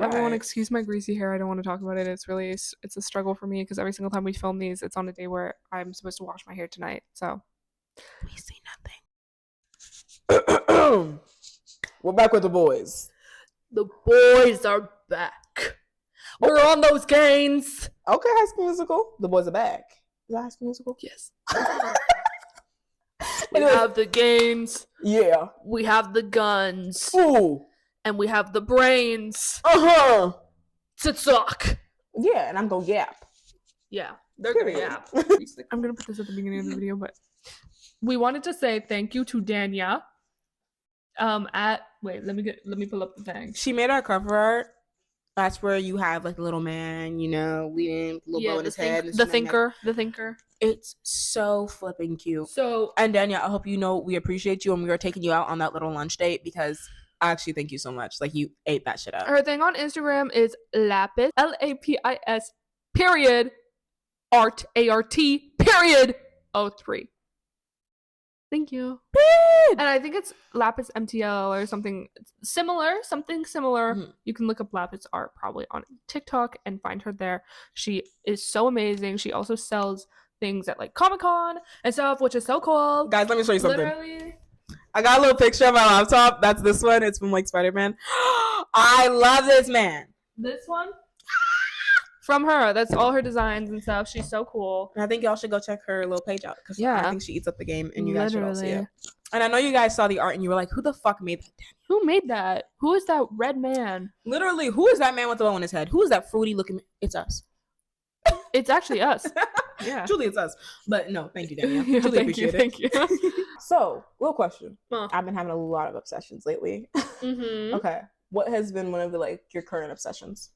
everyone excuse my greasy hair. I don't want to talk about it. It's a struggle for me because every single time we film these, it's on a day where I'm supposed to wash my hair tonight. So we see nothing. We're back with the boys. The boys are back. We're on those gains. Okay, High School Musical. The boys are back. Is that High School Musical? Yes. We have the gains. Yeah. We have the guns. Ooh. And we have the brains. To talk. Yeah, and I'm gonna yap. Yeah, they're gonna yap. I'm gonna put this at the beginning of the video, but we wanted to say thank you to Danya. Let me pull up the thing. She made our cover art. That's where you have like a little man, little bow in his head. The thinker. It's so flipping cute. So, and Danya, I hope you know we appreciate you and we are taking you out on that little lunch date because I actually thank you so much. Like, you ate that shit up. Her thing on Instagram is Lapis, Lapis, period, art, A-R-T, period, 03. Thank you. And I think it's Lapis MTL or something similar. Mm-hmm. You can look up Lapis art probably on TikTok and find her there. She is so amazing. She also sells things at like Comic-Con and stuff, which is so cool. Guys, let me show you something. Literally. I got a little picture of my laptop. That's this one. It's from like Spider-Man. I love this man. This one? From her. That's all her designs and stuff. She's so cool. And I think y'all should go check her little page out because I think she eats up the game and you guys should all see it. And I know you guys saw the art and you were like, who the fuck made that? Who made that? Who is that red man? Literally, who is that man with the bow on his head? Who is that fruity looking? It's us. It's actually us. Yeah. Truly, it's us. But no, thank you, Danielle. Truly appreciate it. Thank you. So, little question. I've been having a lot of obsessions lately. Mm-hmm. Okay. What has been one of the your current obsessions?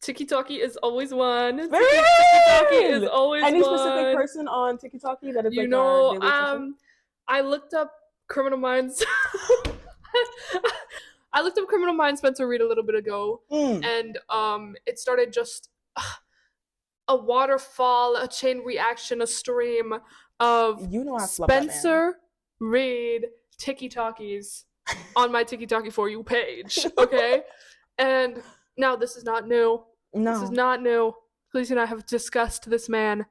Tiki-Taki is always one. Tiki-Taki is always Any one. Specific person on Tiki-Taki that is I looked up Criminal Minds. I looked up Criminal Minds Spencer Reid a little bit ago, and it started just a waterfall, a chain reaction, a stream of Spencer Reid Tiki-Takis on my Tiki-Taki For You page. Okay, and now this is not new. No, this is not new. Kaleesia and I have discussed this man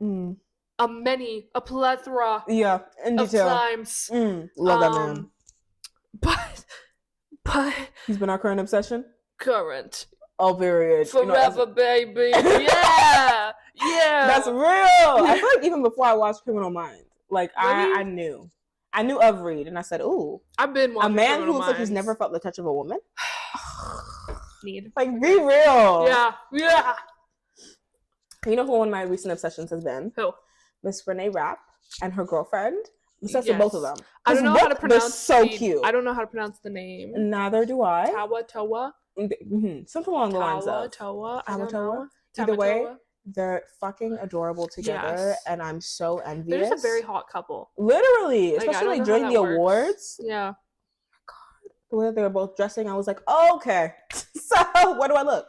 a plethora of times. Love that man. But he's been our current obsession. Current. Oh, period. Forever, baby. Yeah. That's real. I feel like even before I watched Criminal Minds, really? I knew of Reid, and I said, "Ooh, I've been watching a man Criminal who looks Minds. like he's never felt the touch of a woman." Need. Like, be real. Yeah. You know who one of my recent obsessions has been? Who? Miss Renee Rapp and her girlfriend. Obsessed with both of them. I don't know how to pronounce. They're so cute. I don't know how to pronounce the name. Neither do I. Toa. Something along the lines of Toa. Either way, they're fucking adorable together, and I'm so envious. They're just a very hot couple. Literally, especially during the awards. Yeah. The way that they were both dressing, I was like, oh, okay. So, what do I look?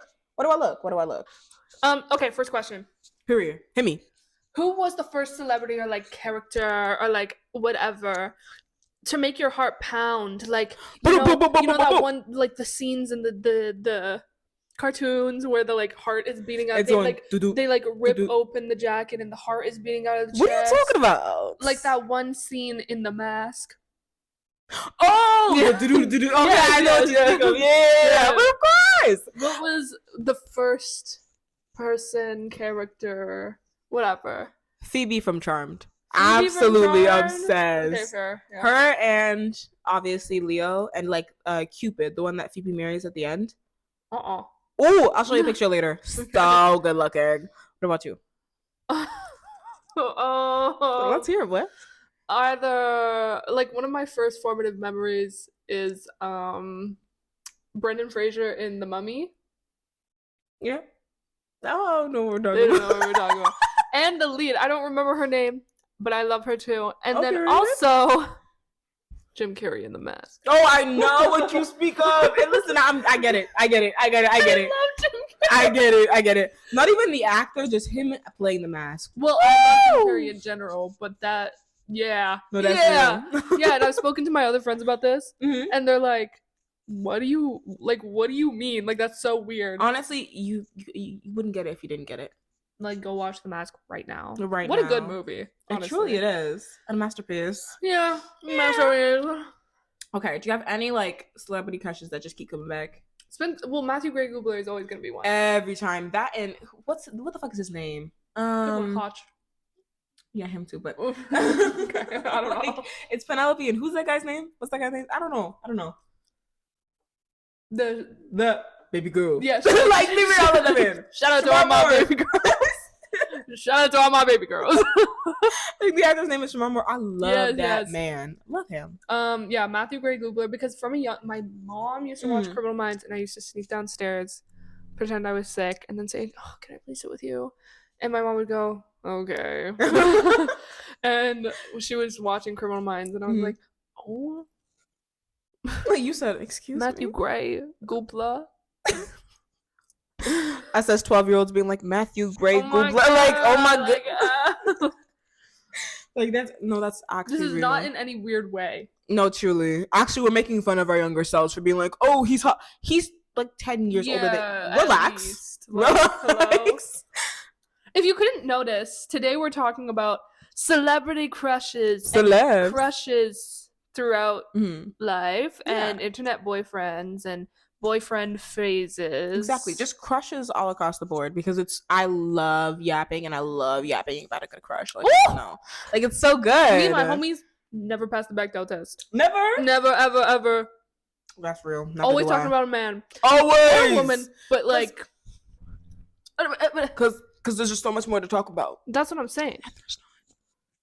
Okay, first question. Period. Hit me. Who was the first celebrity or character or whatever to make your heart pound? Like, you know that one, the scenes in the cartoons where the heart is beating out. They rip open the jacket and the heart is beating out of the chest. What are you talking about? Like that one scene in The Mask. Oh, yeah. Okay, I know what you're thinking of. Yeah, but of course. What was the first person character? Whatever. Phoebe from Charmed. Absolutely obsessed. Okay, fair. Yeah. Her and obviously Leo and Cupid, the one that Phoebe marries at the end. Oh, I'll show you a picture later. So good looking. What about you? Let's hear it. What? Either one of my first formative memories is Brendan Fraser in The Mummy. Yeah. Oh no, we're talking. They don't know what we're talking about. And the lead, I don't remember her name, but I love her too. And then also Jim Carrey in The Mask. Oh, I know what you speak of. And listen, I get it. I love Jim Carrey. I get it. Not even the actor, just him playing The Mask. Well, I love Jim Carrey in general, but that, yeah. No, that's real. Yeah, and I've spoken to my other friends about this, and they're like, what do you mean? Like, that's so weird. Honestly, you wouldn't get it if you didn't get it. Like, go watch The Mask right now. Right what now. a good movie. Honestly. Truly it is. A masterpiece. Yeah. Masterpiece. Okay, do you have any like celebrity crushes that just keep coming back? Matthew Gray Gubler is always gonna be one. Every time. That and what the fuck is his name? Hotch. Yeah, him too, but okay, I don't know. It's Penelope, and who's that guy's name? What's that guy's name? I don't know. The baby girl. Yeah, like leave it all of them in. Shout out to all my baby girls. Shout out to all my baby girls. Like the actor's name is Shamar Moore. I love that man. Love him. Yeah, Matthew Gray Gubler, because my mom used to watch Criminal Minds, and I used to sneak downstairs, pretend I was sick, and then say, "Oh, can I please sit with you?" And my mom would go, "Okay." And she was watching Criminal Minds, and I was like, "Oh." Like you said, excuse Matthew me. Gray Gubler. Us as 12-year-olds being like Matthew Gray Gubler. Like, oh my god. Like that's actually this is real. not in any weird way. No, truly. Actually, we're making fun of our younger selves for being like, oh, he's hot. He's like 10 years older than. Relax. Relax. If you couldn't notice, today we're talking about celebrity crushes. Crushes throughout life and internet boyfriends and boyfriend phases. Exactly. Just crushes all across the board, because I love yapping, and I love yapping about a good crush. Like, no. Like, it's so good. Me and my homies never passed the Bechdel test. Never, ever, ever. That's real. Always talking about a man. Always. Or a woman. But like, because there's just so much more to talk about. That's what I'm saying.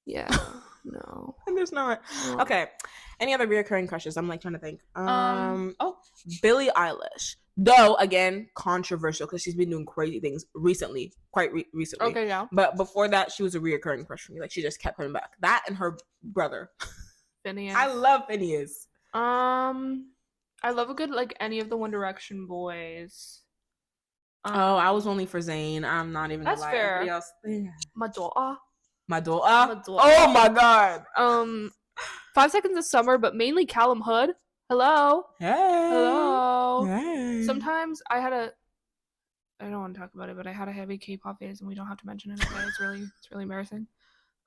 Yeah. No. And there's not. No. Okay. Any other reoccurring crushes? I'm like trying to think. Billie Eilish. Though, again, controversial, because she's been doing crazy things recently. Quite recently. Okay, yeah. But before that, she was a reoccurring crush for me. Like, she just kept coming back. That and her brother. Phineas. I love Phineas. I love a good, like, any of the One Direction boys. I was only for Zayn. I'm not even gonna lie. That's fair. Everybody else, Madonna. Oh my god. 5 Seconds of Summer, but mainly Callum Hood. Hello. Hey. Hello. Hey. Sometimes I don't want to talk about it, but I had a heavy K-pop phase, and we don't have to mention it. Okay, it's really embarrassing.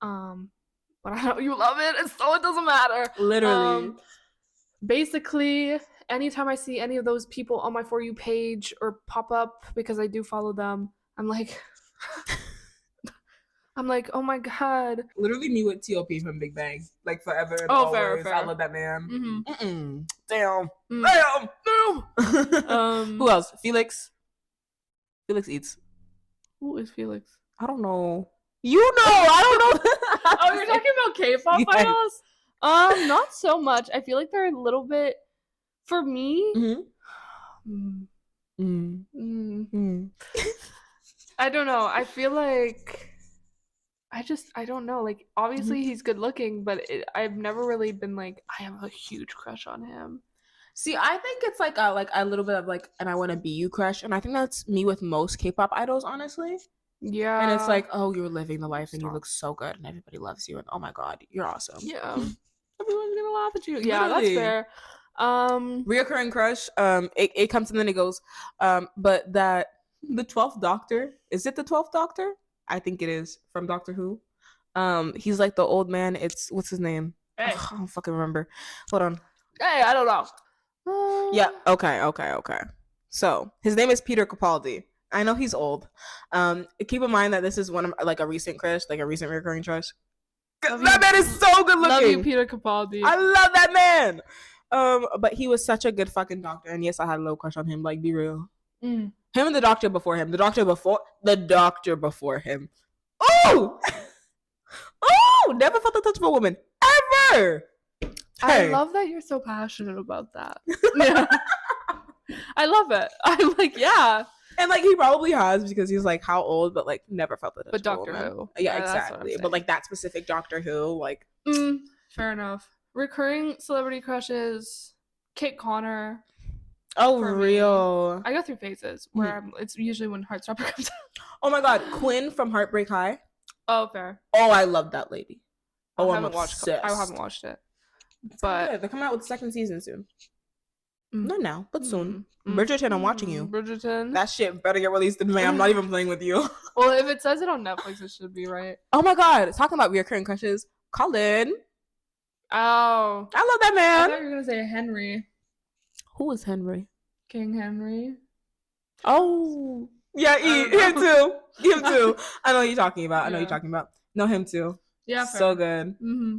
But I know you love it, and so it doesn't matter. Literally. Basically, anytime I see any of those people on my For You page or pop up, because I do follow them, I'm like, oh my god. Literally me with T.O.P. from Big Bang. Like, forever and always. Fair. I love that man. Damn. Damn. Who else? Felix. Felix eats. Who is Felix? I don't know. You know. I don't know. Oh, you're talking about K-pop idols? Not so much. I feel like they're a little bit, for me. I don't know. I feel like I don't know. Like, obviously he's good looking, but I've never really been like, I have a huge crush on him. See, I think it's like a little bit of like, and I want to be you crush, and I think that's me with most K-pop idols, honestly. Yeah. And it's like, oh, you're living the life, and you look so good, and everybody loves you, and oh my god, you're awesome. Yeah. Everyone's gonna laugh at you. Yeah, literally. That's fair. Reoccurring crush. It comes and then it goes. But that the 12th Doctor, is it the 12th Doctor? I think it is, from Doctor Who. He's like the old man. What's his name? Hey. Ugh, I don't fucking remember. Hold on. Hey, I don't know. Yeah. Okay. So his name is Peter Capaldi. I know he's old. Keep in mind that this is one of like a recent crush, like a recent recurring crush. That man is so good looking. Love you, Peter Capaldi. I love that man. But he was such a good fucking doctor, and yes, I had a low crush on him. Like, be real. Him and the doctor before him. The doctor before him. Oh, never felt the touch of a woman ever. Hey. I love that you're so passionate about that. Yeah. I love it. I'm like, yeah. And like, he probably has, because he's like, how old, but like never felt the touch but of Doctor a woman. Who. Yeah, exactly. But like that specific Doctor Who, like. Fair enough. Recurring celebrity crushes. Kate Connor. Oh, real. I go through phases where it's usually when Heartstopper comes out. Oh my god, Quinn from Heartbreak High. Oh, fair. Oh, I love that lady. Oh, I haven't watched it. But they're coming out with the second season soon. Not now, but soon. Bridgerton, I'm watching you. Bridgerton. That shit better get released in May. I'm not even playing with you. Well, if it says it on Netflix, it should be right. Oh my god, talking about recurring crushes. Colin. Oh. I love that I man. thought you were going to say Henry. Who is Henry? King Henry. Oh. Yeah, him too. Him too. I know what you're talking about. No, him too. Yeah, fair. So good. Mm-hmm.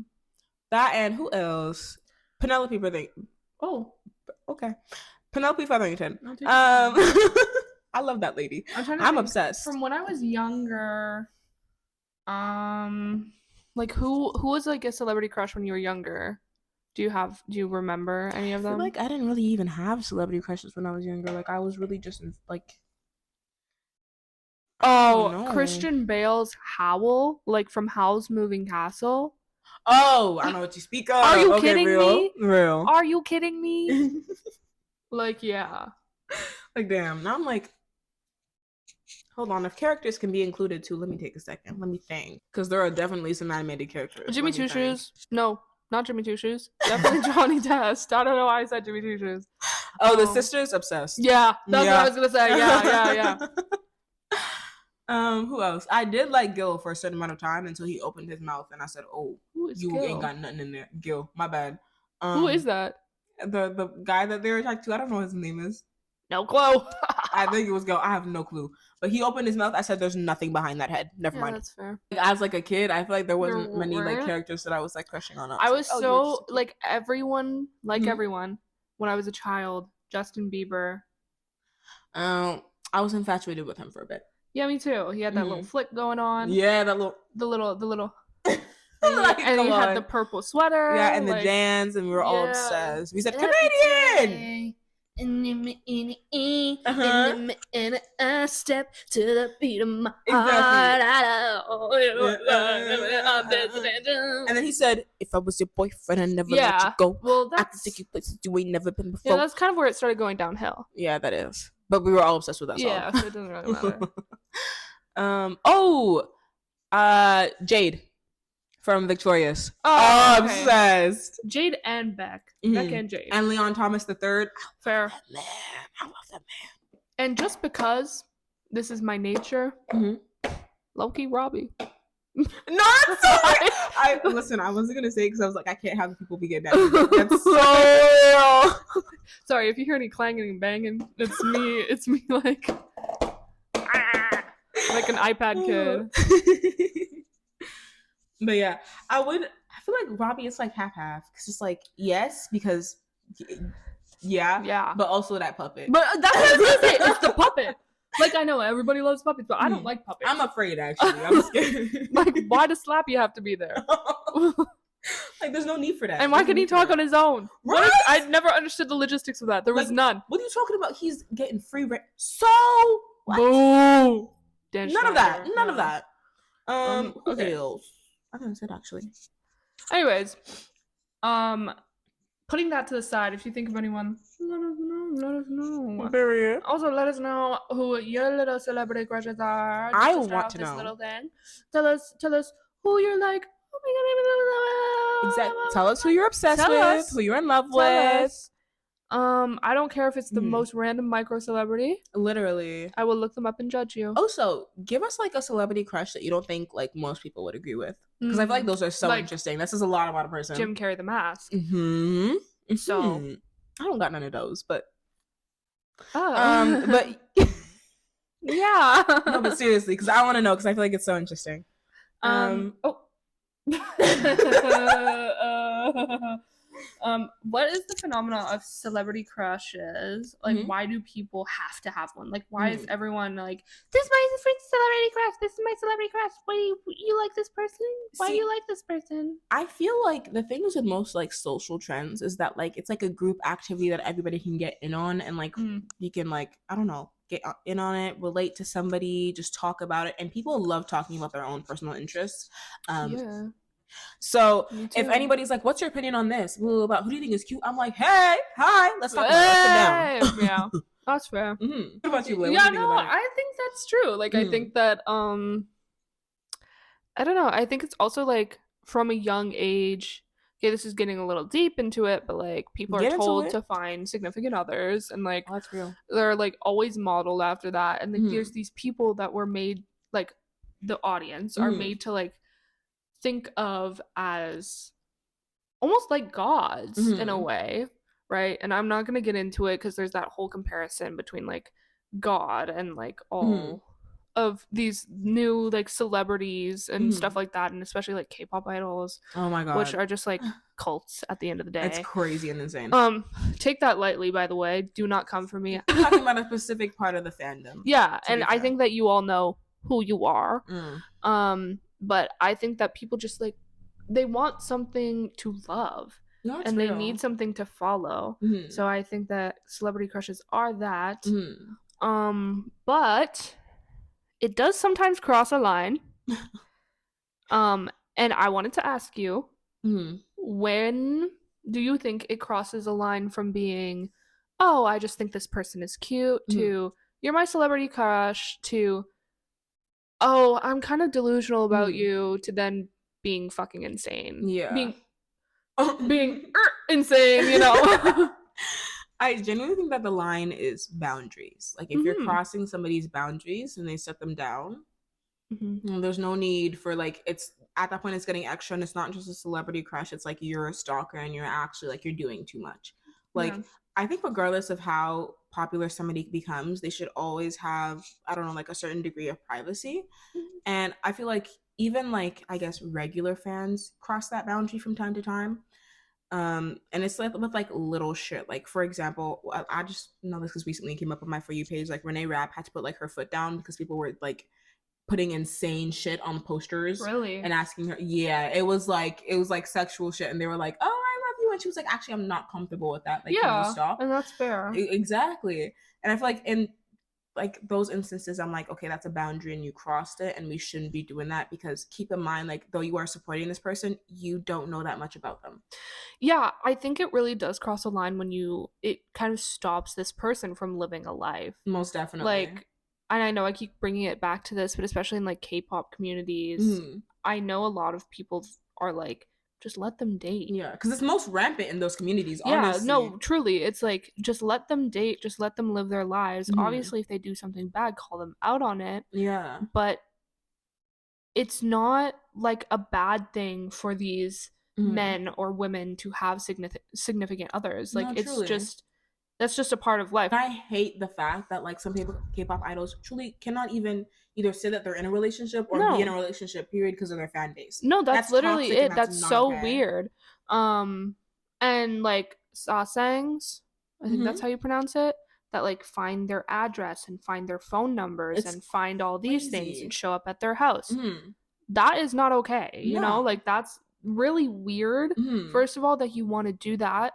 That and who else? Penelope Featherington. Oh. Okay. Penelope Featherington. I love that lady. I'm obsessed. From when I was younger, like who was like a celebrity crush when you were younger? Do you remember any of them? I feel like I didn't really even have celebrity crushes when I was younger. Like I was really just like Christian Bale's Howl, like from Howl's Moving Castle. Oh, I know what you speak of. Are you kidding me? Real. Are you kidding me? Like, yeah. Like, damn. Now I'm like, hold on. If characters can be included too, let me take a second. Let me think. Because there are definitely some animated characters. Jimmy Two Shoes? No, not Jimmy Two Shoes. Definitely Johnny Test. I don't know why I said Jimmy Two Shoes. Oh, the sisters? Obsessed. Yeah, that's what I was going to say. Yeah. Who else? I did like Gil for a certain amount of time until he opened his mouth and I said, "Oh, you Gil? Ain't got nothing in there." Gil, my bad. Who is that? The guy that they're attracted to. I don't know what his name is. No clue. I think it was Gil. I have no clue. But he opened his mouth. I said, "There's nothing behind that head. Never mind." That's fair. As like a kid, I feel like there wasn't many like characters that I was like crushing on. I was so like everyone, everyone when I was a child. Justin Bieber. I was infatuated with him for a bit. Yeah, me too. He had that little flick going on. Yeah, the little. Like, and he had the purple sweater. Yeah, and the dance, and we were all obsessed. We said Canadian. And I step to the beat of my heart. And then he said, "If I was your boyfriend, I'd never let you go. Well, I can take you places you ain't never been before." Yeah, that's kind of where it started going downhill. Yeah, that is. But we were all obsessed with that song. Yeah, so it doesn't really matter. Jade from Victorious. Oh, obsessed. Jade and Beck. Mm-hmm. Beck and Jade. And Leon Thomas III. Fair. Man, I love that man. And just because this is my nature, low-key Robbie. No, I'm sorry. Listen, I wasn't gonna say it because I was like, I can't have people be getting that. That's so real. Sorry, if you hear any clanging and banging, it's me. It's me like an iPad kid. But yeah, I feel like Robbie is like half. Because it's like, yes, because yeah, but also that puppet. But that's what I was gonna say. It's the puppet. Like, I know everybody loves puppets, but I don't like puppets. I'm afraid, actually. I'm scared. Like, why does Slappy have to be there? Like, there's no need for that. And why can he talk on his own? Right? I never understood the logistics of that. There was none. What are you talking about? He's getting free rent. So what? Boo. None of that. Okay. I think that's it, actually. Anyways, putting that to the side, if you think of anyone, let us know. Period. Also, let us know who your little celebrity crushes are. I want to know. This little thing. Tell us who you're like. Oh my god, exactly. Tell us who you're obsessed with, who you're in love with. I don't care if it's the most random micro celebrity. Literally. I will look them up and judge you. Also, give us like a celebrity crush that you don't think like most people would agree with. Because I feel like those are so interesting. That says a lot about a person. Jim Carrey the Mask. So I don't got none of those, but but yeah. No, but seriously, because I want to know, because I feel like it's so interesting. What is the phenomenon of celebrity crushes? Like, why do people have to have one? Like, why is everyone like, this is my celebrity crush? This is my celebrity crush. Why do you like this person? Why do you like this person? I feel like the things with most like social trends is that like it's like a group activity that everybody can get in on, and like you can like, I don't know, get in on it, relate to somebody, just talk about it, and people love talking about their own personal interests. So if anybody's like, what's your opinion on this? About who do you think is cute? I'm like, hey, hi, let's talk about it. Let's sit down. Yeah, that's fair. What about you, Blaire? Yeah, no, I think that's true. Like, I think that I don't know. I think it's also like from a young age, okay, this is getting a little deep into it, but like people Get are into told it. to find significant others, and like Oh, that's real. they're like always modeled after that, and like Mhm. there's these people that were made, like the audience are Mhm. made to like think of as almost like gods in a Mhm. way, right? And I'm not gonna get into it because there's that whole comparison between like God and like all of these new like celebrities and stuff like that, and especially like K-pop idols, Oh my which god. are just like cults at the end of the It's day. crazy and insane. Take that lightly, by the way. Do not come for me. I'm talking about a specific part of the fandom. Yeah, to and be I fair. think that you all know who you are. Mm. But I think that people just like they want something to love No, it's and they real. need something to follow. Mhm. So I think that celebrity crushes are that. Mhm. But it does sometimes cross a line. And I wanted to ask you, Mhm. when do you think it crosses a line from being, oh, I just think this person is cute, to you're my celebrity crush, to, oh, I'm kind of delusional about you, to then being fucking insane. Yeah. Being insane, you know? I genuinely think that the line is boundaries. Like if you're crossing somebody's boundaries and they set them down, there's no need for like, it's at that point it's getting extra, and it's not just a celebrity crush, it's like you're a stalker and you're actually like you're doing too much. Like I think regardless of how popular somebody becomes, they should always have, I don't know, like a certain degree of privacy. And I feel like even like I guess regular fans cross that boundary from time to time. And it's like with like little shit. Like for example, I just know this because recently it came up on my For You page. Like Renee Rapp had to put like her foot down because people were like putting insane shit on posters. Really? And asking her, yeah, it was like sexual shit, and they were like, oh, I love you, and she was like, actually, I'm not comfortable with that. Like, can you stop? And that's fair. Exactly. And I feel like in like those instances, I'm like, okay, that's a boundary and you crossed it, and we shouldn't be doing that, because keep in mind, like, though you are supporting this person, you don't know that much about them. Yeah, I think it really does cross a line when it kind of stops this person from living a life. Most definitely. Like, and I know I keep bringing it back to this, but especially in like K-pop communities, I know a lot of people are like, just let them date. Yeah, because it's most rampant in those communities, yeah, honestly. no, truly. It's like, just let them date, just let them live their lives. Obviously, if they do something bad, call them out on it. Yeah. But it's not like a bad thing for these men or women to have significant others. Like, No, it's truly. that's just a part of life. I hate the fact that like some people, K-pop idols truly cannot even either say that they're in a relationship or be in a relationship, period, because of their fan base. No, that's literally it. That's so okay. weird. And like sasaengs, I think that's how you pronounce it, that like find their address and find their phone numbers and find all these things and show up at their house. That is not okay. You know, like that's really weird. First of all, that you want to do that.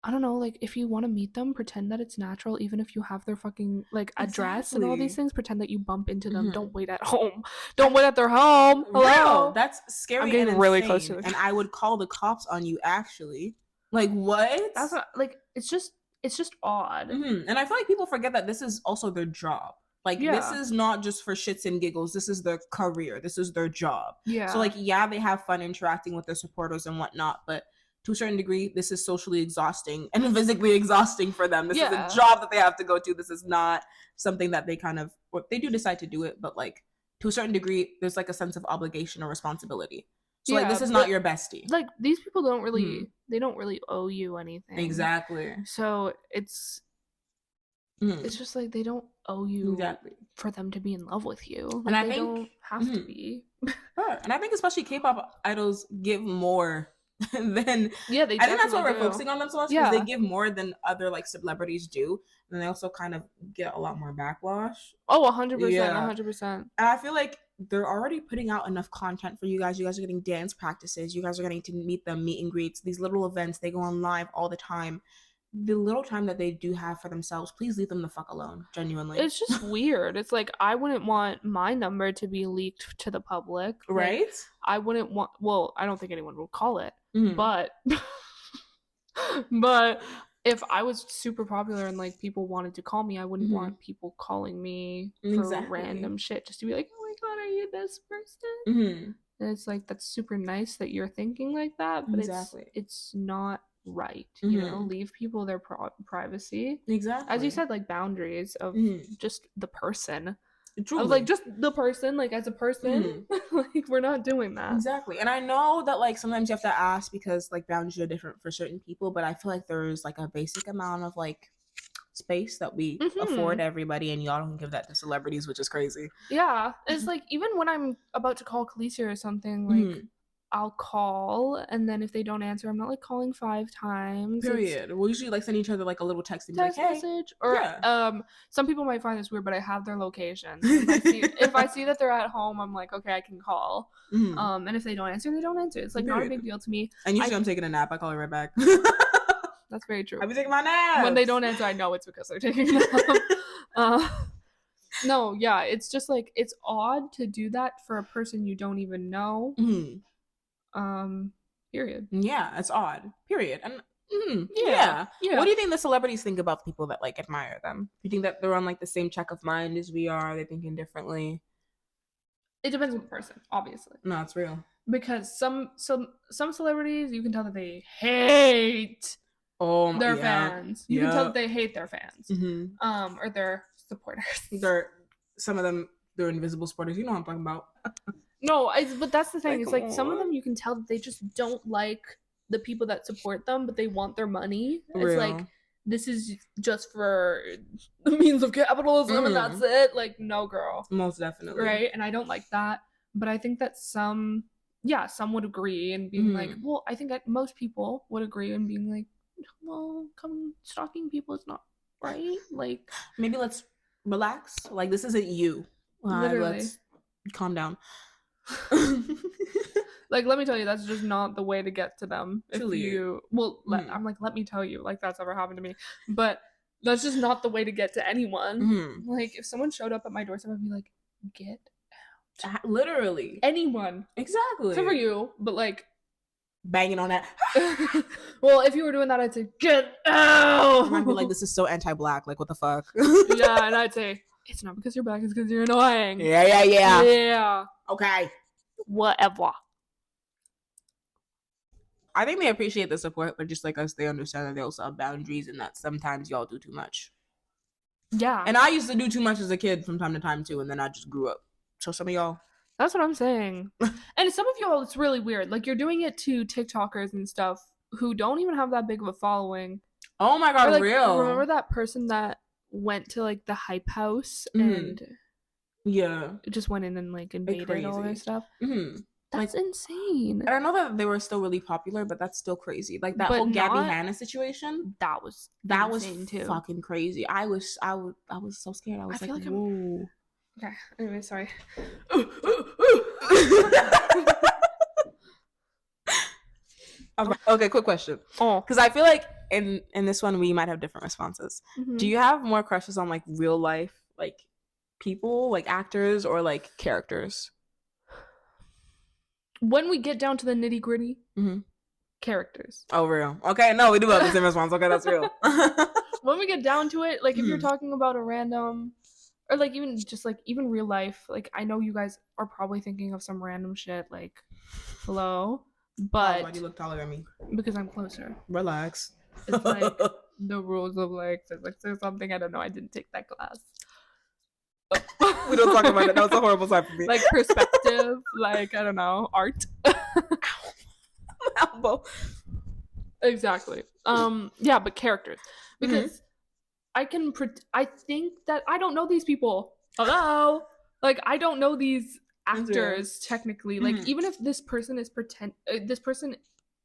I don't know, like, if you want to meet them, pretend that it's natural, even if you have their fucking, like, address and all these things. Pretend that you bump into them. Don't wait at home. Don't wait at their home. Hello? Real. That's scary. I'm getting and really insane, close to it. And I would call the cops on you, actually. Like, what? That's not, like, it's just odd. And I feel like people forget that this is also their job. Like, this is not just for shits and giggles. This is their career. This is their job. Yeah. So, like, yeah, they have fun interacting with their supporters and whatnot, but to a certain degree, this is socially exhausting and physically exhausting for them. This is a job that they have to go to. This is not something that they kind of, or they do decide to do it, but like to a certain degree, there's like a sense of obligation or responsibility. So like, this is not your bestie. Like, these people don't really, they don't really owe you anything. Exactly. So it's just like, they don't owe you for them to be in love with you. Like, and I they think, don't have to be. And I think especially K-pop idols give more than they I think that's why we're focusing on them so much, because they give more than other like celebrities do, and they also kind of get a lot more backlash. 100%. 100%. And I feel like they're already putting out enough content for you guys. You guys are getting dance practices, you guys are getting to meet them, meet and greets, these little events, they go on live all the time. The little time that they do have for themselves, please leave them the fuck alone. Genuinely, it's just weird. It's like, I wouldn't want my number to be leaked to the public, right? Like, I wouldn't want, well, I don't think anyone would call it, but if I was super popular and like people wanted to call me, I wouldn't want people calling me for random shit just to be like, oh my god, are you this person? And it's like, that's super nice that you're thinking like that, but Exactly. it's not right. You know, leave people their privacy. Exactly. As you said, like boundaries of just the person. Truly. Of like just the person, like as a person, like we're not doing that. Exactly. And I know that like sometimes you have to ask because like boundaries are different for certain people, but I feel like there's like a basic amount of like space that we afford everybody, and y'all don't give that to celebrities, which is crazy. Yeah, it's like even when I'm about to call Kaleesia or something, like I'll call, and then if they don't answer, I'm not like calling 5 times. Period. We'll usually like send each other like a little text like, hey. Message, or some people might find this weird, but I have their location. If I see that they're at home, I'm like, okay, I can call. And if they don't answer, they don't answer. It's like not a big deal to me. And usually I'm taking a nap. I call it right back. That's very true. I'll be taking my nap. When they don't answer, I know it's because they're taking a nap. No, yeah, it's just like it's odd to do that for a person you don't even know. Period. Yeah, it's odd. Period. And yeah. What do you think the celebrities think about people that like admire them? Do you think that they're on like the same check of mind as we are? Are they thinking differently? It depends on the person, obviously. No, it's real. Because some celebrities, you can tell that they hate their fans. You can tell that they hate their fans. Or their supporters. Some of them, they're invisible supporters. You know what I'm talking about. No, but that's the thing. It's like some of them you can tell that they just don't like the people that support them, but they want their money. It's like, this is just for the means of capitalism and that's it. Like, no, girl. Most definitely. Right? And I don't like that. But I think that some would agree and being like, well, I think that most people would agree and being like, well, stalking people is not right. Like, maybe let's relax. Like, this isn't you. Literally. Let's calm down. Like, let me tell you, that's just not the way to get to them. Truly. I'm like, let me tell you, like, that's ever happened to me. But that's just not the way to get to anyone. Like, if someone showed up at my doorstep, I'd be like, get out. Literally. Anyone. Exactly. Except for you, but like, banging on that. Well, if you were doing that, I'd say, get out. I'd be like, this is so anti-black. Like, what the fuck? Yeah, and I'd say, it's not because you're black, it's because you're annoying. Yeah. Okay. Whatever. I think they appreciate the support, but just like us, they understand that they also have boundaries and that sometimes y'all do too much. Yeah. And I used to do too much as a kid from time to time too, and then I just grew up. So some of y'all. That's what I'm saying. And some of y'all, it's really weird. Like, you're doing it to TikTokers and stuff who don't even have that big of a following. Oh my God, like, real. Remember that person that went to like the hype house and just went in and like invaded all their stuff? That's insane. And I know that they were still really popular, but that's still crazy. Like that whole Gabby Hanna situation. That was too. Fucking crazy. I was so scared. I was like, whoa. Okay. Anyway, sorry. Okay, quick question. Because I feel like in this one we might have different responses. Do you have more crushes on like real life, like people, like actors, or like characters? When we get down to the nitty gritty, characters. Oh, real. Okay, no, we do have the same response. Okay, that's real. When we get down to it, like if you're talking about a random, or like even just like even real life, like I know you guys are probably thinking of some random shit, like hello, but why do you look taller than me? Because I'm closer. Relax. It's like the rules of like physics or something. I don't know. I didn't take that class. We don't talk about it. That was a horrible time for me. Like perspective, like I don't know, art. Elbow. Exactly. Yeah, but characters, because I think that I don't know these people. Hello, like I don't know these actors technically. Like even if this person is this person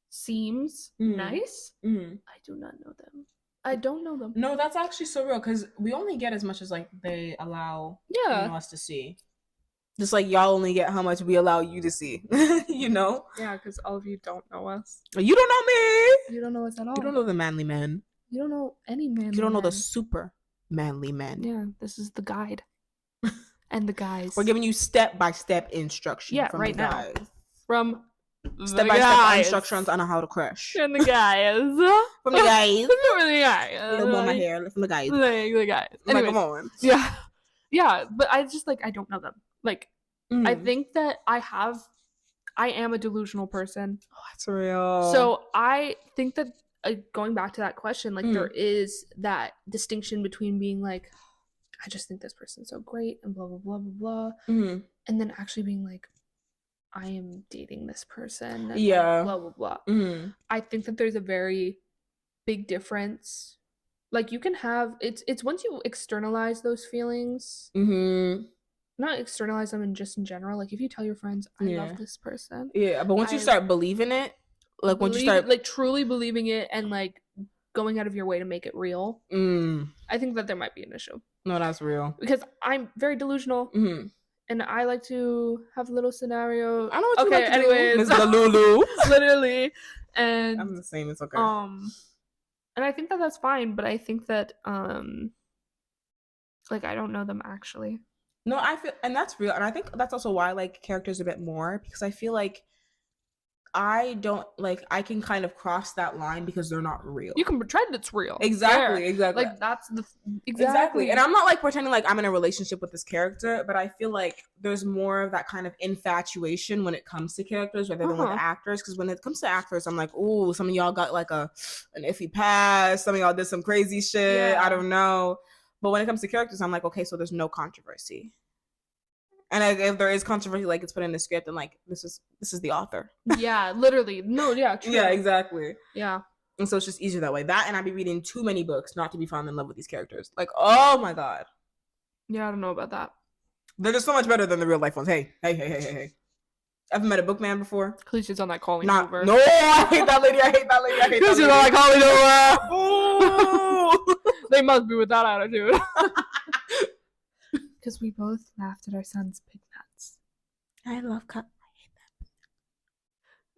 seems nice, I do not know them. I don't know them. No, that's actually so real because we only get as much as like they allow us to see. Just like y'all only get how much we allow you to see, you know? Yeah, because all of you don't know us. You don't know me. You don't know us at all. You don't know the manly men. You don't know any manly men. You don't know the super manly men. Yeah, this is the guide. And the guys. We're giving you step-by-step instruction from right the guys. Now. From step-by-step instructions on how to crush. And the guys. From the guys. From the guys. I don't want my hair. From the guys. Like the guys. Anyways, come on. Yeah. Yeah, but I just like I don't know them. Like I think that I I am a delusional person. Oh, that's real. So I think that going back to that question, like there is that distinction between being like, I just think this person's so great and blah blah blah blah blah, and then actually being like, I am dating this person and like, blah blah blah. I think that there's a very big difference. Like you can have it's once you externalize those feelings, not externalize them in general. Like if you tell your friends, I love this person, but once you start believing it, like once you start like truly believing it and like going out of your way to make it real, I think that there might be an issue. No, that's real. Because I'm very delusional, and I like to have little scenarios. I know what you like to anyways, Miss Lulu. Literally, and I'm the same. It's okay. And I think that that's fine, but I think that like I don't know them actually. No, I feel, and that's real, and I think that's also why I like characters a bit more, because I feel like I don't like I can kind of cross that line because they're not real. You can pretend it's real. Exactly. Like that's the exactly. And I'm not like pretending like I'm in a relationship with this character, but I feel like there's more of that kind of infatuation when it comes to characters rather than with actors. Because when it comes to actors, I'm like, ooh, some of y'all got like an iffy past. Some of y'all did some crazy shit. I don't know. But when it comes to characters, I'm like, okay, so there's no controversy. And if there is controversy, like it's put in the script, and like this is the author. Yeah, literally. No, yeah, true. Yeah, exactly. Yeah. And so it's just easier that way. That, and I'd be reading too many books not to be falling in love with these characters. Like, oh my god. Yeah, I don't know about that. They're just so much better than the real life ones. Hey. Ever met a bookman before? Kalesia's on that Colleen Hoover. No, I hate that lady. Kalesia's on that Colleen Hoover. They must be with that attitude. Because we both laughed at our son's pig nuts. I love cut.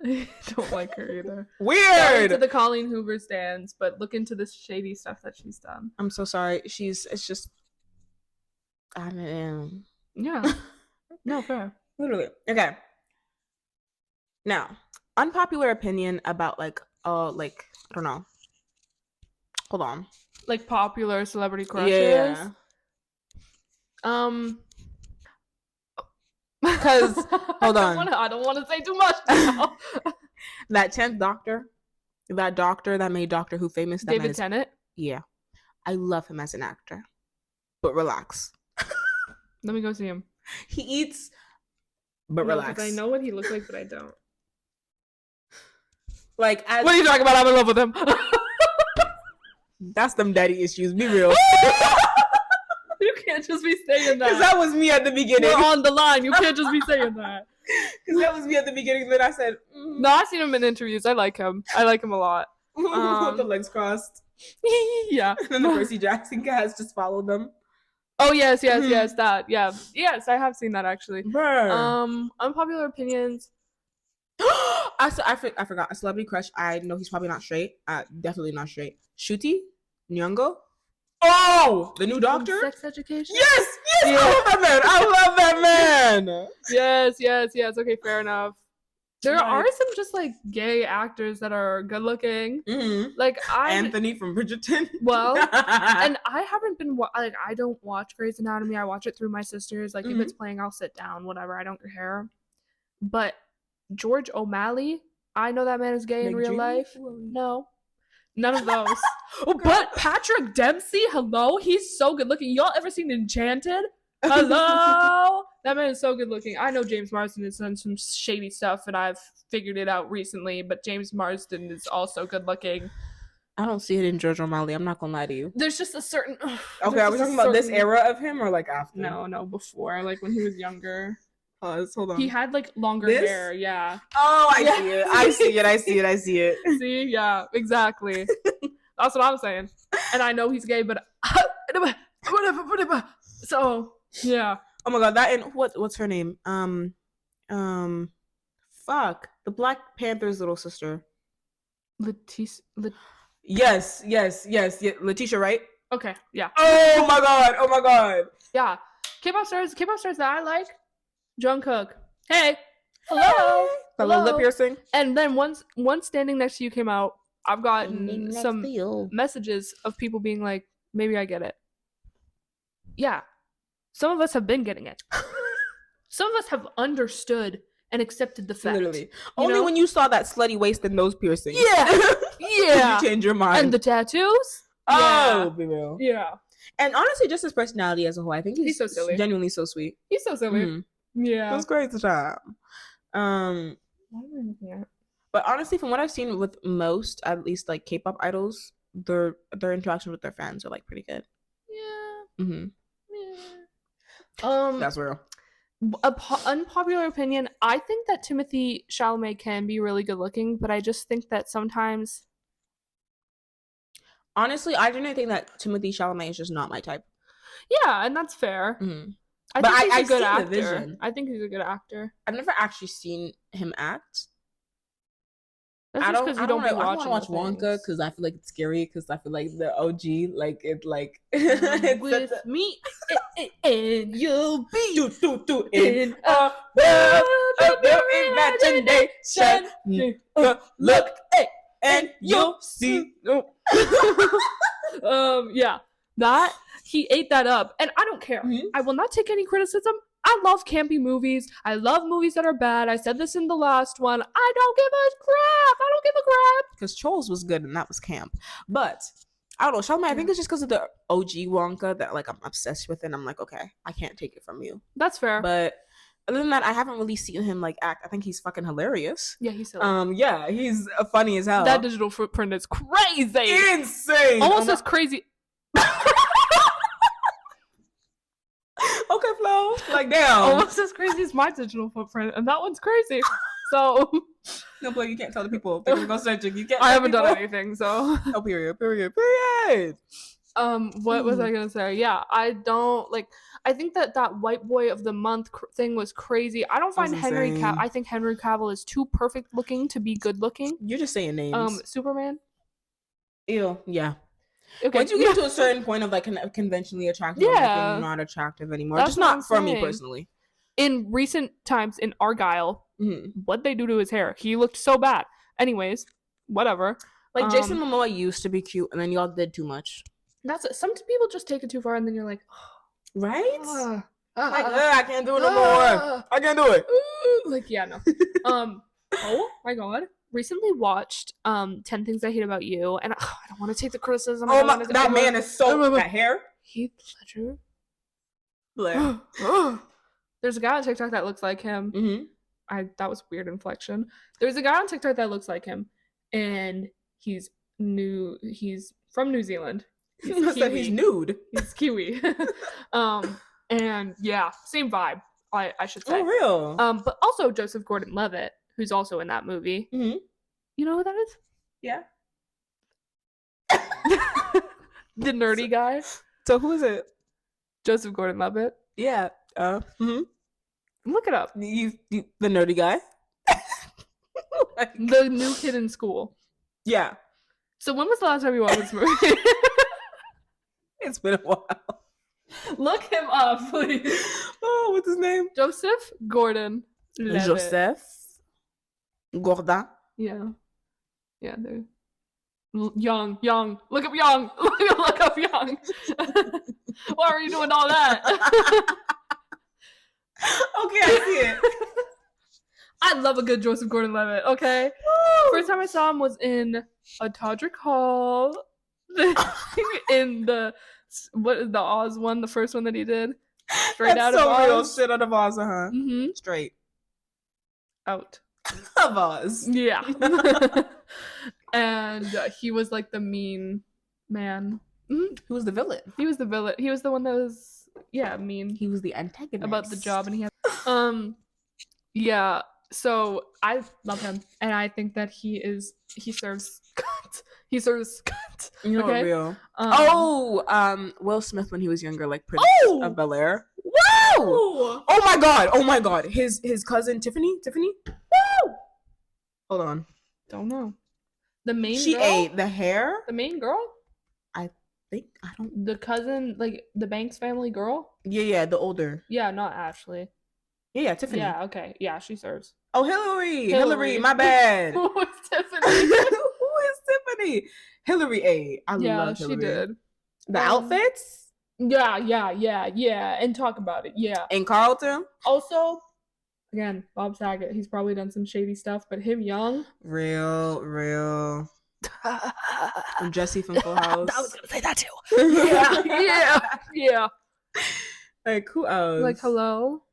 I don't like her either. Weird. To the Colleen Hoover stands, but look into the shady stuff that she's done. I'm so sorry. It's just, I don't know. Yeah. No, fair. Literally. Okay. Now, unpopular opinion about like I don't know. Hold on. Like popular celebrity crushes. Yeah. Because hold on, I don't want to say too much now. That 10th Doctor, that doctor that made Doctor Who famous, that David Tennant. Yeah, I love him as an actor, but relax. Let me go see him. He eats, but relax. I know what he looks like, but I don't. Like, what are you talking about? I'm in love with him. That's them daddy issues. Be real. You can't just be saying that. Because that was me at the beginning. We're on the line. You can't just be saying that. Because that was me at the beginning. Then I said, No, I've seen him in interviews. I like him. I like him a lot. With the legs crossed. Yeah. And then the Percy Jackson guys just followed them. Oh, yes. That. Yeah. Yes, I have seen that actually. Bruh. Unpopular opinions. I forgot. A celebrity crush. I know he's probably not straight. Definitely not straight. Shuti Nyong'o. Oh, the new Doctor. From Sex Education. Yes. Yeah. I love that man. Yes. Okay, fair enough. There are some just like gay actors that are good looking. Like Anthony from Bridgerton. Well, and I haven't been like I don't watch Grey's Anatomy. I watch it through my sisters. Like if it's playing, I'll sit down. Whatever. I don't care. But George O'Malley, I know that man is gay in real life. No. None of those. But Patrick Dempsey, hello, he's so good looking. Y'all ever seen Enchanted? Hello, that man is so good looking. I know James Marsden has done some shady stuff, and I've figured it out recently. But James Marsden is also good looking. I don't see it in George O'Malley. I'm not gonna lie to you. There's just a certain. Okay, are we talking about this era of him or like after? No, before, like when he was younger. Pause. Hold on. He had like longer hair. Yeah. Oh, I see it. See, yeah, exactly. That's what I'm saying. And I know he's gay, but so yeah. Oh my god, that and what's her name? Fuck, the Black Panther's little sister. Yes. Letitia, right? Okay, yeah. Oh my god. Yeah. K-pop stars that I like. Jungkook. Hey. Hello. The little lip piercing. And then once Standing Next to You came out, I've gotten some messages of people being like, maybe I get it. Yeah. Some of us have been getting it. Some of us have understood and accepted the fact. Literally. Only when you saw that slutty waist and nose piercing. Yeah. Did you change your mind. And the tattoos? Oh, be real. Yeah. And honestly, just his personality as a whole, I think he's so silly. Genuinely so sweet. He's so silly. Mm-hmm. Yeah. It was great to time. What am I looking at? But honestly, from what I've seen with most, at least like K-pop idols, their interactions with their fans are like pretty good. Yeah. Mm-hmm. Yeah. That's real. Unpopular opinion, I think that Timothée Chalamet can be really good looking, but I just think that sometimes... Honestly, I didn't think that Timothée Chalamet is just not my type. Yeah, and that's fair. Mm-hmm. I think he's a good actor. I think he's a good actor. I've never actually seen him act. That's just because you don't be watching. I don't watch Wonka because I feel like it's scary. Because I feel like the OG, like it, like it's with me, and you'll be in a world of your imagination. Look, and you'll see. Yeah, that he ate that up, and I don't care. Mm-hmm. I will not take any criticism. I love campy movies. I love movies that are bad. I said this in the last one. I don't give a crap. Because Trolls was good and that was camp. But I don't know, Chalamet, I think it's just because of the OG Wonka that like I'm obsessed with, and I'm like, okay, I can't take it from you. That's fair. But other than that, I haven't really seen him like act. I think he's fucking hilarious. Yeah, he's silly. Yeah, he's funny as hell. That digital footprint is crazy. Insane. Almost as crazy. Okay, Flo. Like, damn. Almost as crazy as my digital footprint, and that one's crazy. So no, Flo, you can't tell the people. They're gonna go searching. You can't. I haven't done anything, so. Oh, period. What was I gonna say? Yeah, I don't like. I think that white boy of the month thing was crazy. I don't find Henry Cavill. I think Henry Cavill is too perfect looking to be good looking. You're just saying names. Superman. Ew. Yeah. Okay. Once you get to a certain point of like conventionally attractive, yeah, like, not attractive anymore. That's just not for me personally. In recent times, in Argyle, what'd they do to his hair? He looked so bad. Anyways, whatever. Like Jason Momoa used to be cute, and then y'all did too much. Some people just take it too far, and then you're like, oh, right? I can't do it no more. I can't do it. Like, yeah, no. Oh my god. Recently watched 10 Things I Hate About You, and I don't want to take the criticism. That man is so that hair. Heath Ledger. Blaire. There's a guy on TikTok that looks like him. Mm-hmm. That was weird inflection. There's a guy on TikTok that looks like him, and he's from New Zealand. He's nude. He's Kiwi. And yeah, same vibe. I should say. Oh, real. But also Joseph Gordon-Levitt, who's also in that movie. Mm-hmm. You know who that is? Yeah. The nerdy guy. So who is it? Joseph Gordon-Levitt. Yeah. Look it up. You the nerdy guy. The new kid in school. Yeah. So when was the last time you watched this movie? It's been a while. Look him up, please. Oh, what's his name? Joseph Gordon-Levitt. Joseph Gordon. Yeah. Yeah, dude. Young. Look up Young. Look up Young. Why are you doing all that? Okay, I see it. I love a good Joseph Gordon-Levitt, okay? Woo! First time I saw him was in a Todrick Hall. In the Oz one, the first one that he did. Straight out of Oz. Real shit out of Oz, huh? Mm-hmm. Straight out of Oz. Yeah. And he was like the mean man. Mm-hmm. Who was the villain? He was the villain. He was the one that was mean. He was the antagonist about the job, and he had yeah. So I love him, and I think that he serves cunt. He serves cunt. You know, okay? Real. Will Smith when he was younger, like Prince of Bel-Air. Wow! Oh my god! His cousin Tiffany. Woo! Hold on. Don't know. The main she girl? ate the hair. The main girl. I don't. The cousin, like the Banks family girl. Yeah, the older. Yeah, not Ashley. Yeah, Tiffany. Yeah, okay. Yeah, she serves. Oh, Hillary, my bad. Who is Tiffany? Who is Tiffany? Hillary ate. I love Hillary. She did. The outfits? Yeah. And talk about it. Yeah. And Carlton? Also, Again, Bob Saget. He's probably done some shady stuff, but him young. Real. Jesse from Full House. I was gonna say that too. Yeah. Like, who else? Like, hello.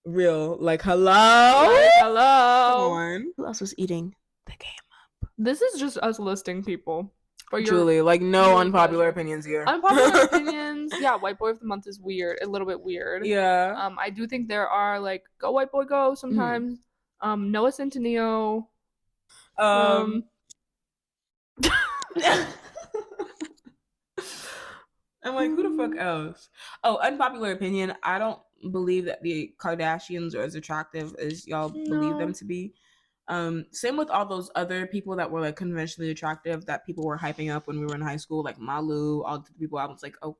Real. Like, hello. Hello. Come on. Who else was eating the game up? This is just us listing people. Julie, like, no unpopular opinions here. Unpopular opinions. Yeah, White Boy of the Month is weird. A little bit weird. Yeah. I do think there are, like, go White Boy go sometimes. Noah Centineo. I'm like, who the fuck else? Oh, unpopular opinion. I don't believe that the Kardashians are as attractive as y'all believe them to be. Same with all those other people that were like conventionally attractive that people were hyping up when we were in high school, like Malu, all the people. I was like, oh,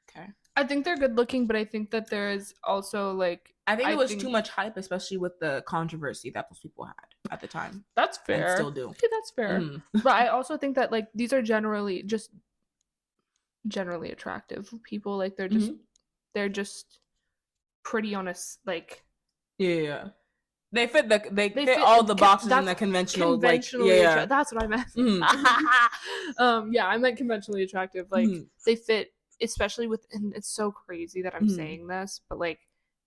okay. I think they're good looking, but I think that there is also like I think it was too much hype, especially with the controversy that those people had at the time. That's fair. And still do. Okay, that's fair. But I also think that like these are generally attractive people. Like they're just pretty honest. Like yeah. They fit all the boxes in the conventional like yeah. That's what I meant. Yeah, I meant conventionally attractive. Like they fit, especially and it's so crazy that I'm saying this, but like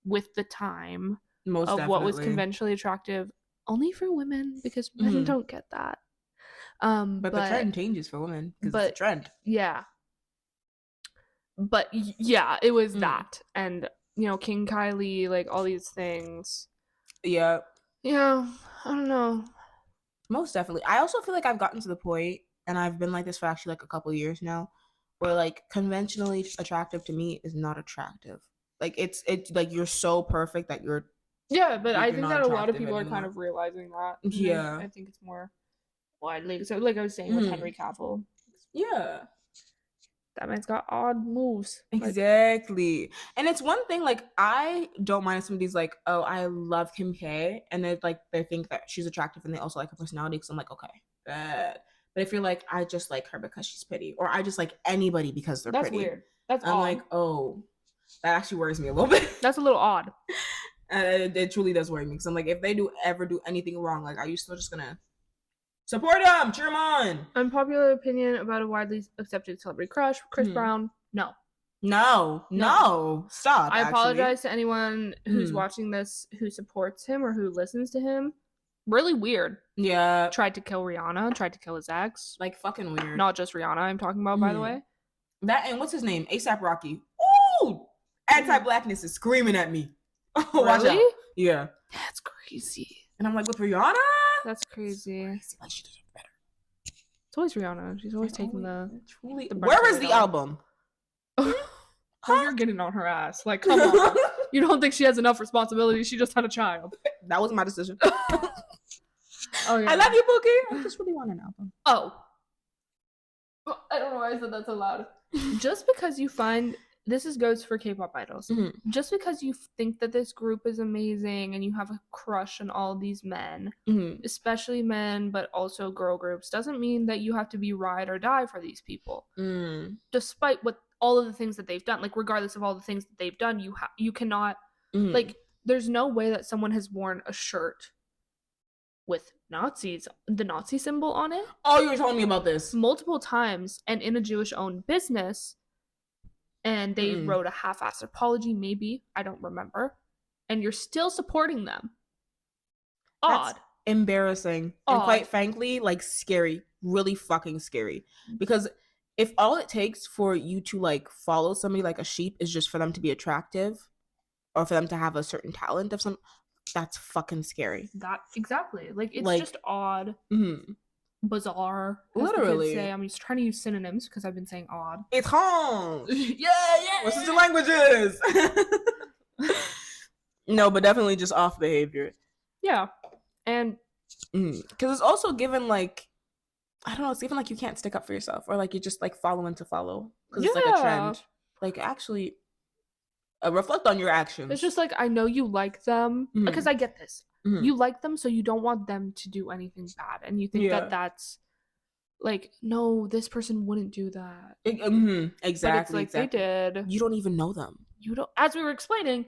with the time most of definitely. What was conventionally attractive only for women because men don't get that. But the trend changes for women because it's a trend. Yeah. But yeah, it was that, and you know, King Kylie, like all these things. Yeah, I don't know. Most definitely. I also feel like I've gotten to the point, and I've been like this for actually like a couple years now, where like conventionally attractive to me is not attractive. Like it's like you're so perfect that you're. Yeah, but I think that a lot of people are kind of realizing that. Yeah, I think it's more widely. So, like I was saying with Henry Cavill. Yeah. That man's got odd moves. Exactly. And it's one thing, like, I don't mind if somebody's like, oh, I love Kim K. And they think that she's attractive and they also like her personality. Because I'm like, okay, bad. But if you're like, I just like her because she's pretty. Or I just like anybody because they're pretty. That's weird. That's I'm odd. like, oh, that actually worries me a little bit. That's a little odd. And it truly does worry me. Because I'm like, if they ever do anything wrong, like, are you still just going to support him? Cheer him on. Unpopular opinion about a widely accepted celebrity crush. Chris Brown. No. Stop. I apologize to anyone who's watching this who supports him or who listens to him. Really weird. Yeah. Tried to kill Rihanna. Tried to kill his ex. Like fucking weird. Not just Rihanna I'm talking about, by the way. That and what's his name? A$AP Rocky. Ooh! Anti-blackness is screaming at me. Watch out. Yeah. That's crazy. And I'm like, with Rihanna? That's crazy. Like she does it better. It's always Rihanna. She's always taking the Where is the album? Oh, you're getting on her ass. Like, come on. You don't think she has enough responsibility? She just had a child. That was my decision. Oh, yeah. I love you, Pookie. I just really want an album. Oh. I don't know why I said that so loud. Just because you find... goes for K-pop idols. Just because you think that this group is amazing and you have a crush on all these men, especially men, but also girl groups, doesn't mean that you have to be ride or die for these people. Despite all of the things that they've done, like regardless of all the things that they've done, you cannot like. There's no way that someone has worn a shirt with the Nazi symbol on it. Oh, you were telling me about this multiple times, and in a Jewish-owned business. And they wrote a half-assed apology, maybe. I don't remember. And you're still supporting them. Odd. That's embarrassing. Odd. And quite frankly, like, scary. Really fucking scary. Because if all it takes for you to, like, follow somebody like a sheep is just for them to be attractive or for them to have a certain talent of some, that's fucking scary. Exactly. Like, it's just odd. Bizarre. Literally. I'm just trying to use synonyms because I've been saying odd. It's home. Yeah. What's the languages? No, but definitely just off behavior. Yeah. And because it's also given like, I don't know, it's even like you can't stick up for yourself or like you just like following to follow because it's like a trend. Like actually reflect on your actions. It's just like, I know you like them because I get this. You like them, so you don't want them to do anything bad, and you think that that's like, no, this person wouldn't do that. Exactly. But it's like they did. You don't even know them. You don't. As we were explaining,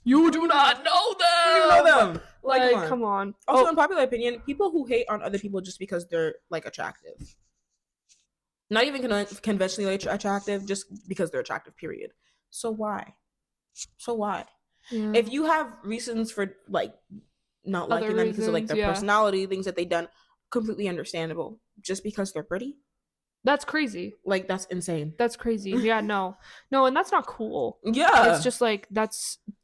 you do not know them. You know them. Like, come on. Also, in popular opinion, people who hate on other people just because they're like attractive, not even conventionally attractive, just because they're attractive. Period. So why? Yeah. If you have reasons for like not Other liking them because of like their reasons, personality, things that they've done, completely understandable. Just because they're pretty, that's crazy. like that's insane. That's crazy. Yeah, no, and that's not cool. Yeah, it's just like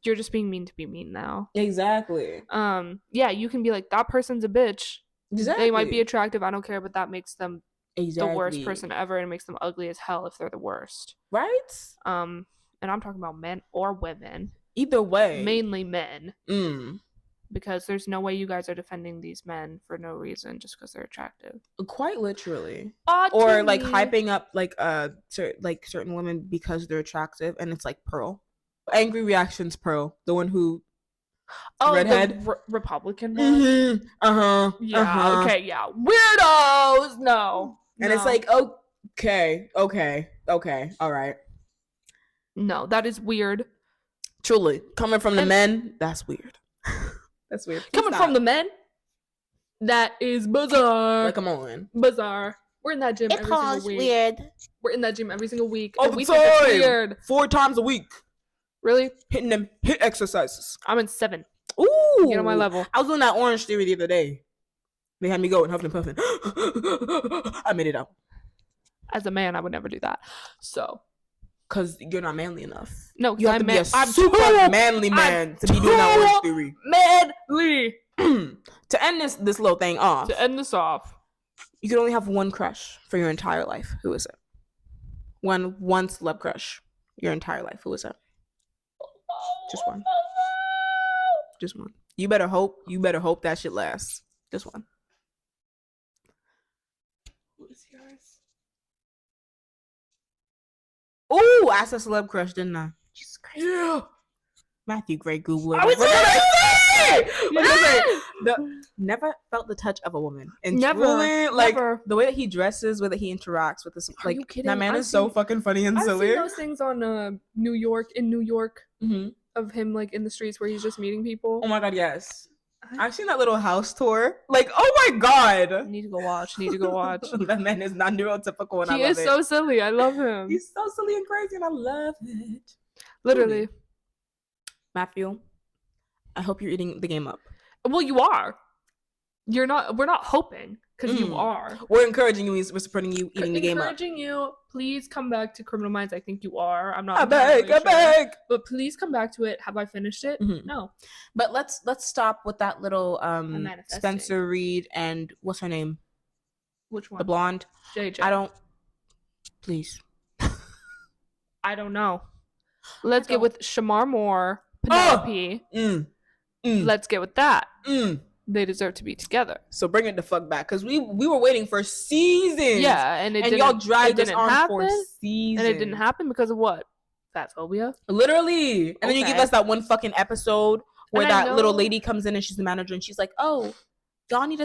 you're just being mean to be mean now. Exactly. Yeah, you can be like, that person's a bitch. Exactly. They might be attractive, I don't care, but that makes them exactly the worst person ever, and it makes them ugly as hell if they're the worst. Right? And I'm talking about men or women. Either way. Mainly men. Because there's no way you guys are defending these men for no reason just because they're attractive. Quite literally. Or like hyping up like certain women because they're attractive, and it's like Pearl. Angry Reactions Pearl, the one who redhead, the Republican one. Yeah. Okay. Yeah. Weirdos. No. And it's like, okay, all right. No, that is weird. Truly, coming from the men, that's weird. That's weird. Coming from the men, that is bizarre. Like, come on, bizarre. We're in that gym every single week. Weird. We're in that gym every single week. All and the we time. think it's weird. 4 times a week. Really? Hitting them hit exercises. I'm in 7. Ooh. Get on my level. I was doing that Orange Theory the other day. They had me going huffing and puffing. I made it out. As a man, I would never do that. So. Because you're not manly enough. No, you have to be a I'm super manly man to be doing that Orange Theory. Manly. To end this little thing off. You can only have one crush for your entire life. Who is it? One celeb crush your entire life. Who is it? Just one. Just one. You better hope that shit lasts. Just one. Who is yours? Ooh, I said celeb crush, didn't I? Jesus Christ. Yeah. Matthew Gray Googler. Never felt the touch of a woman. And never. The way that he dresses, the way that he interacts with this, like, that man is so fucking funny and silly. I've seen those things on New York, mm-hmm. of him like in the streets where he's just meeting people. Oh my god, yes. I've seen that little house tour. Like, oh my god. Need to go watch. That man is not neurotypical and I love it. He is so silly. I love him. He's so silly and crazy and I love it. Literally. Matthew, I hope you're eating the game up. Well, you are. You're not. We're not hoping, because you are. We're encouraging you. We're supporting you eating the game up. Encouraging you. Please come back to Criminal Minds. I think you are. I'm not. I beg. But please come back to it. Have I finished it? Mm-hmm. No. But let's stop with that little Spencer Reed and what's her name? Which one? The blonde. JJ. I don't. Please. I don't know. Let's get with Shamar Moore, Penelope. Let's get with that. They deserve to be together. So bring it the fuck back, because we were waiting for seasons. Yeah, and y'all dragged us on for seasons. And it didn't happen because of what? Fat phobia? Literally. And then you give us that one fucking episode where that little lady comes in and she's the manager and she's like, oh, y'all need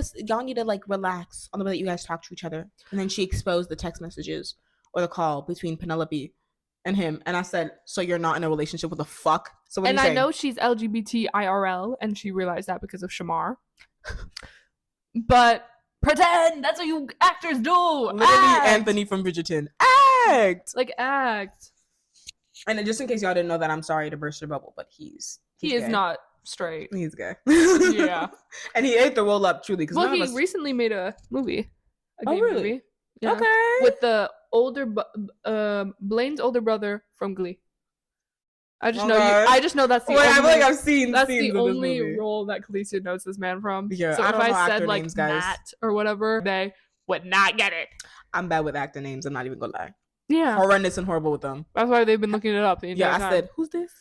to like relax on the way that you guys talk to each other. And then she exposed the text messages or the call between Penelope and him. And I said, so you're not in a relationship? What the fuck? So what? And I know she's LGBT IRL and she realized that because of Shamar. But pretend that's what you actors do. Literally act. Anthony from Bridgerton. Act. And then just in case y'all didn't know that, I'm sorry to burst your bubble, but he is gay. Not straight. He's gay. Yeah. And he ate the roll up truly. Well, he recently made a movie. Movie. Yeah. Okay. With the Blaine's older brother from Glee. I just know that's the only. I feel like I've seen. That's the only role that Kaleesia knows this man from. Yeah. So if I said like names, Matt or whatever, they would not get it. I'm bad with actor names. I'm not even gonna lie. Yeah. Horrendous and horrible with them. That's why they've been looking it up the entire time. I said, who's this?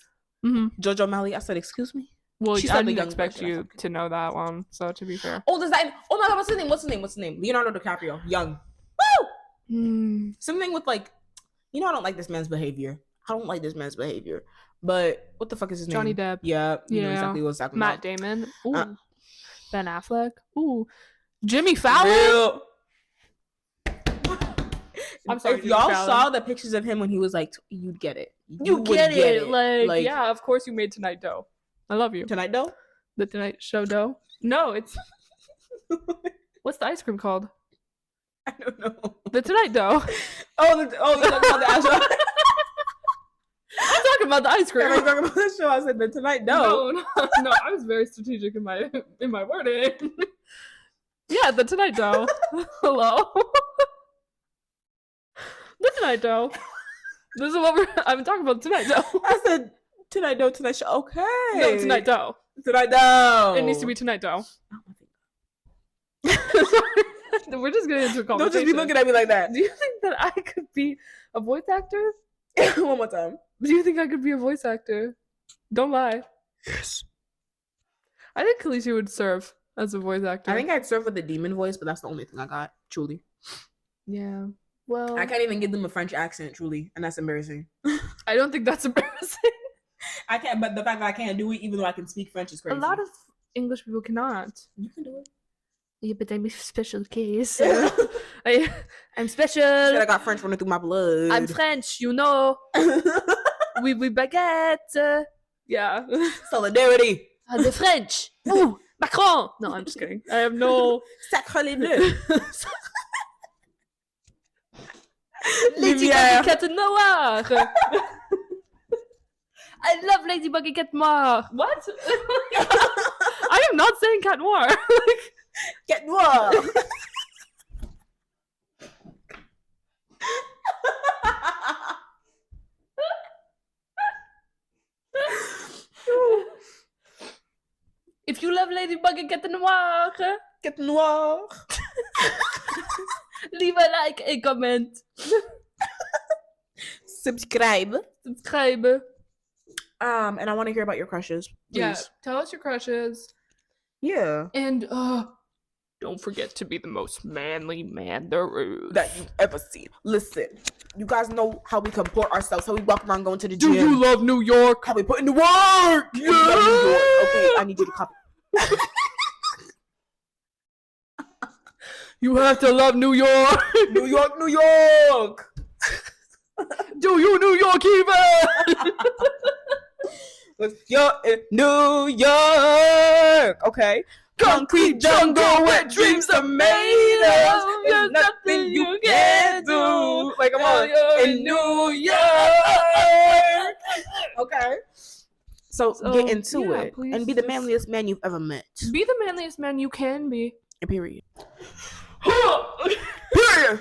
Mm-hmm. Jojo Malley. I said, excuse me. Well, I didn't expect you to know that one. So to be fair. Oh, oh my god, what's his name? Leonardo DiCaprio. Young. Woo! Something with like, I don't like this man's behavior. But what the fuck is his name? Johnny Depp. Yeah. You know exactly what's happening. Matt Damon. Ooh. Ben Affleck. Ooh. Jimmy Fallon. I'm sorry. If y'all saw the pictures of him when he was like, you'd get it. You get it. Like, yeah, of course you made Tonight Dough. I love you. Tonight Dough? The Tonight Show dough? No, it's what's the ice cream called? I don't know. The Tonight Dough. You're talking about the actual. I'm talking about the ice cream. I'm talking about the show. I said the Tonight Dough. No, I was very strategic in my wording. Yeah, the Tonight Dough. Hello. The Tonight Dough. This is what I'm talking about. Tonight Dough. I said Tonight Dough, Tonight Show. Okay. No, Tonight Dough. Tonight Dough. It needs to be Tonight Dough. We're just getting into a conversation. Don't just be looking at me like that. Do you think that I could be a voice actor? One more time. Do you think I could be a voice actor? Don't lie. Yes. I think Kaleesia would serve as a voice actor. I think I'd serve with the demon voice, but that's the only thing I got. Truly. Yeah. Well, I can't even give them a French accent, truly, and that's embarrassing. I don't think that's embarrassing. I can't, but the fact that I can't do it, even though I can speak French, is crazy. A lot of English people cannot. You can do it. Yeah, but I'm a special case. I'm special. I got French running through my blood. I'm French, you know. We baguette. Yeah. Solidarity. The French. Ooh, Macron. No, I'm just kidding. I have no. Sacre les deux. Ladybug Cat Noir. I love Ladybug and Cat Noir. What? I am not saying Cat Noir. Cat Noir. If you love Ladybug and Cat Noir, Cat Noir. leave a like and comment. Subscribe. And I want to hear about your crushes. Please. Yeah, tell us your crushes. Yeah. And don't forget to be the most manly man there is. That you've ever seen. Listen, you guys know how we comport ourselves, how we walk around going to the gym. Do you love New York? How we put in the work. Yeah. You love New York. Okay, I need you to copy. You have to love New York. New York, New York. Do you New York even? You're in New York. Okay. Concrete jungle where dreams are made of. There's nothing you can do. Like, come on. In New York. Okay. So get into it. Please. And be the manliest man you've ever met. Be the manliest man you can be. Period. Period.